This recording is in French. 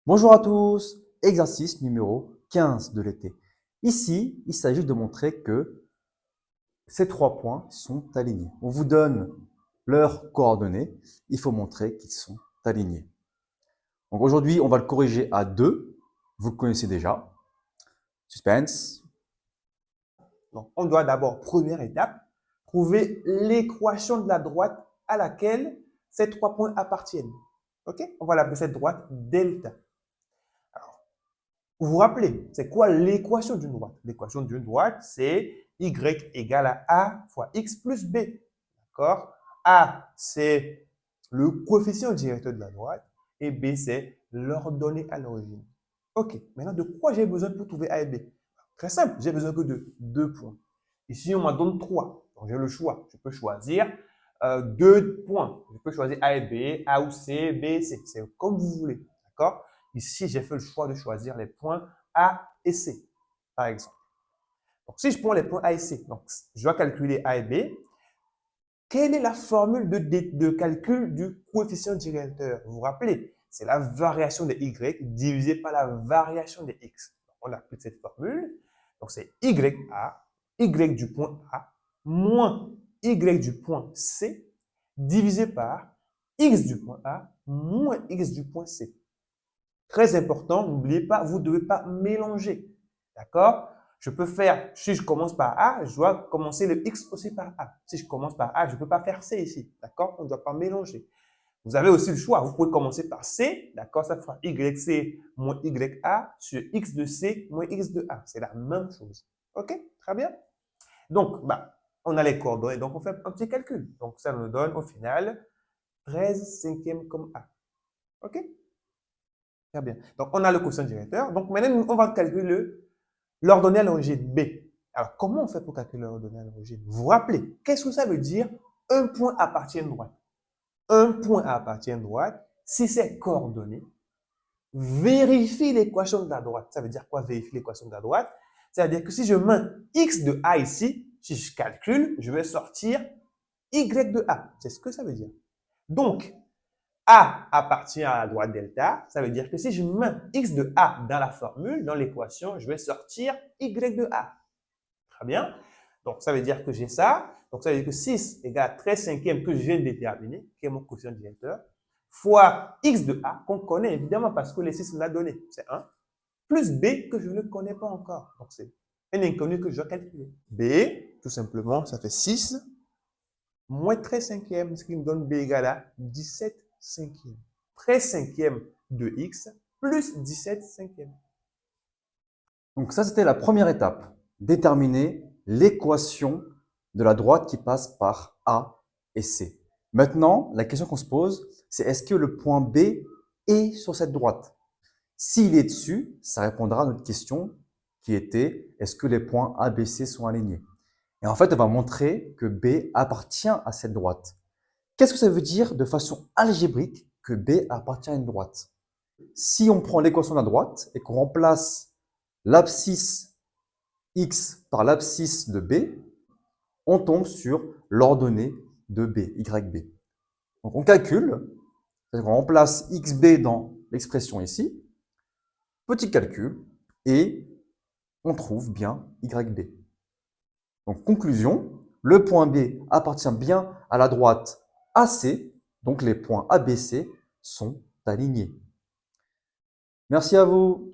Bonjour à tous, exercice numéro 15 de l'été. Ici, il s'agit de montrer que ces trois points sont alignés. On vous donne leurs coordonnées, il faut montrer qu'ils sont alignés. Donc aujourd'hui, on va le corriger à 2, vous le connaissez déjà. Suspense. Donc, on doit d'abord, première étape, trouver l'équation de la droite à laquelle ces trois points appartiennent. OK? On va l'appeler cette droite delta. Alors, vous vous rappelez, c'est quoi l'équation d'une droite? L'équation d'une droite, c'est y égale à a fois x plus b. D'accord? A, c'est le coefficient directeur de la droite et b, c'est l'ordonnée à l'origine. OK. Maintenant, de quoi j'ai besoin pour trouver a et b? Très simple, j'ai besoin que de 2 points. Ici, on m'en donne 3. Donc, j'ai le choix. Je peux choisir 2 points. Je peux choisir A et B, A ou C, B, C. C'est comme vous voulez. D'accord? Ici, j'ai fait le choix de choisir les points A et C, par exemple. Donc, si je prends les points A et C, donc, je dois calculer A et B. Quelle est la formule de calcul du coefficient directeur? Vous vous rappelez, c'est la variation de y divisée par la variation de x. Donc, on applique cette formule. Donc, c'est y du point A, moins y du point C, divisé par x du point A, moins x du point C. Très important, n'oubliez pas, vous ne devez pas mélanger. D'accord? Je peux faire, si je commence par A, je dois commencer le X aussi par A. Si je commence par A, je ne peux pas faire C ici. D'accord? On ne doit pas mélanger. Vous avez aussi le choix. Vous pouvez commencer par C. D'accord? Ça fera YC moins YA sur X de C moins X de A. C'est la même chose. OK? Très bien. Donc, on a les coordonnées. Donc, on fait un petit calcul. Donc, ça nous donne au final 13 cinquièmes comme A. OK? Très bien. Donc, on a le quotient directeur. Donc, maintenant, on va calculer l'ordonnée à l'origine B. Alors, comment on fait pour calculer l'ordonnée à l'origine? Vous vous rappelez, qu'est-ce que ça veut dire? Un point appartient à une droite. Un point appartient à une droite. Si c'est coordonné, vérifie l'équation de la droite. Ça veut dire quoi, vérifier l'équation de la droite? C'est-à-dire que si je mets x de a ici, si je calcule, je vais sortir y de a. C'est ce que ça veut dire. Donc, A appartient à la droite delta, ça veut dire que si je mets x de A dans la formule, dans l'équation, je vais sortir y de A. Très bien. Donc, ça veut dire que j'ai ça. Donc, ça veut dire que 6 égale 13 cinquièmes que je viens de déterminer, qui est mon quotient directeur, fois x de A, qu'on connaît évidemment parce que les 6 on l'a donné, c'est 1, plus B que je ne connais pas encore. Donc, c'est un inconnu que je dois calculer. B, tout simplement, ça fait 6 moins 13 cinquièmes, ce qui me donne B égale à 17 cinquièmes. 13 cinquièmes de x plus 17 cinquièmes. Donc ça, c'était la première étape. Déterminer l'équation de la droite qui passe par A et C. Maintenant, la question qu'on se pose, c'est est-ce que le point B est sur cette droite? S'il est dessus, ça répondra à notre question qui était est-ce que les points A, B, C sont alignés? Et en fait, on va montrer que B appartient à cette droite. Qu'est-ce que ça veut dire de façon algébrique que B appartient à une droite? Si on prend l'équation de la droite et qu'on remplace l'abscisse x par l'abscisse de B, on tombe sur l'ordonnée de B, YB. Donc on calcule, c'est-à-dire qu'on remplace XB dans l'expression ici, petit calcul, et on trouve bien YB. Donc conclusion, le point B appartient bien à la droite AC, donc les points ABC sont alignés. Merci à vous.